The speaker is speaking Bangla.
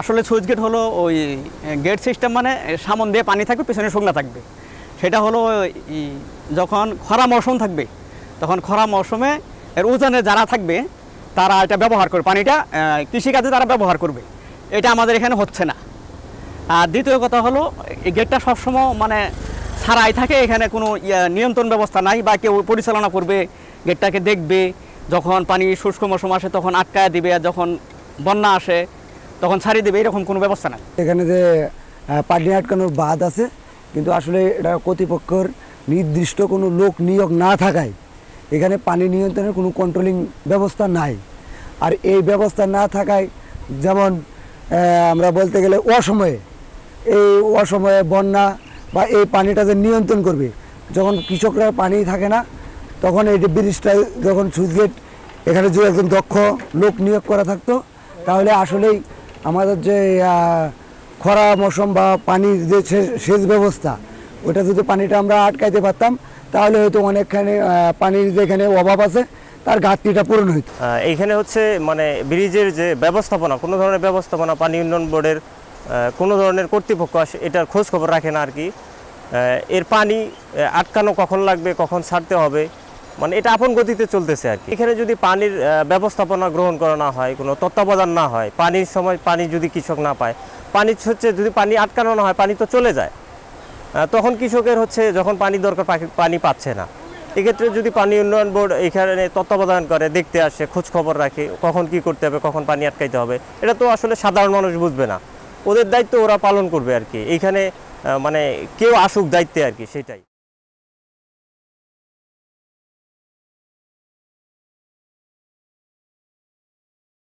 আসলে সুইচ গেট হলো ওই গেট সিস্টেম, মানে সামন দিয়ে পানি থাকবে, পেছনে শুকনা থাকবে। সেটা হলো যখন খরা মৌসুম থাকবে, তখন খরা মৌসুমে এর উজানে যারা থাকবে তারা এটা ব্যবহার করবে, পানিটা কৃষিকাজে তারা ব্যবহার করবে। এটা আমাদের এখানে হচ্ছে না। আর দ্বিতীয় কথা হলো এই গেটটা সবসময় মানে ছাড়াই থাকে, এখানে কোনো নিয়ন্ত্রণ ব্যবস্থা নাই, বা কেউ পরিচালনা করবে, গেটটাকে দেখবে। যখন পানি শুষ্ক মৌসুম আসে তখন আটকায় দিবে, আর যখন বন্যা আসে তখন ছাড়িয়ে দেবে, এরকম কোনো ব্যবস্থা নাই। এখানে যে পানি আটকানোর বাঁধ আছে, কিন্তু আসলে এটা কর্তৃপক্ষের নির্দিষ্ট কোনো লোক নিয়োগ না থাকায় এখানে পানি নিয়ন্ত্রণের কোনো কন্ট্রোলিং ব্যবস্থা নাই। আর এই ব্যবস্থা না থাকায় যেমন আমরা বলতে গেলে অসময়ে বন্যা বা এই পানিটা যে নিয়ন্ত্রণ করবে, যখন কৃষকরা পানি থাকে না তখন এই যে ব্রিজটা যখন সুইচ গেট এখানে যদি একজন দক্ষ লোক নিয়োগ করা থাকতো, তাহলে আসলেই আমাদের যে খরা মৌসুম বা পানির যে সেচ ব্যবস্থা, ওটা যদি পানিটা আমরা আটকাইতে পারতাম, তাহলে হয়তো অনেকখানি পানির যেখানে অভাব আছে তার ঘাটতিটা পূরণ হইত। এইখানে হচ্ছে মানে ব্রিজের যে ব্যবস্থাপনা, কোনো ধরনের ব্যবস্থাপনা পানি উন্নয়ন বোর্ডের কোনো ধরনের কর্তৃপক্ষ এটার খোঁজ খবর রাখে না আর কি। এর পানি আটকানো কখন লাগবে, কখন ছাড়তে হবে, মানে এটা আপন গতিতে চলতেছে আর কি। এখানে যদি পানির ব্যবস্থাপনা গ্রহণ করা না হয়, কোনো তত্ত্বাবধান না হয়, পানির সময় পানি যদি কৃষক না পায়, পানি হচ্ছে যদি পানি আটকানো না হয়, পানি তো চলে যায়, তখন কৃষকের হচ্ছে যখন পানি দরকার পানি পাচ্ছে না। এক্ষেত্রে যদি পানি উন্নয়ন বোর্ড এখানে তত্ত্বাবধান করে, দেখতে আসে, খোঁজ খবর রাখে, কখন কি করতে হবে, কখন পানি আটকাইতে হবে, এটা তো আসলে সাধারণ মানুষ বুঝবে না। ওদের দায়িত্ব ওরা পালন করবে আর কি। এইখানে মানে কেউ আসুক দায়িত্বে আর কি, সেটাই।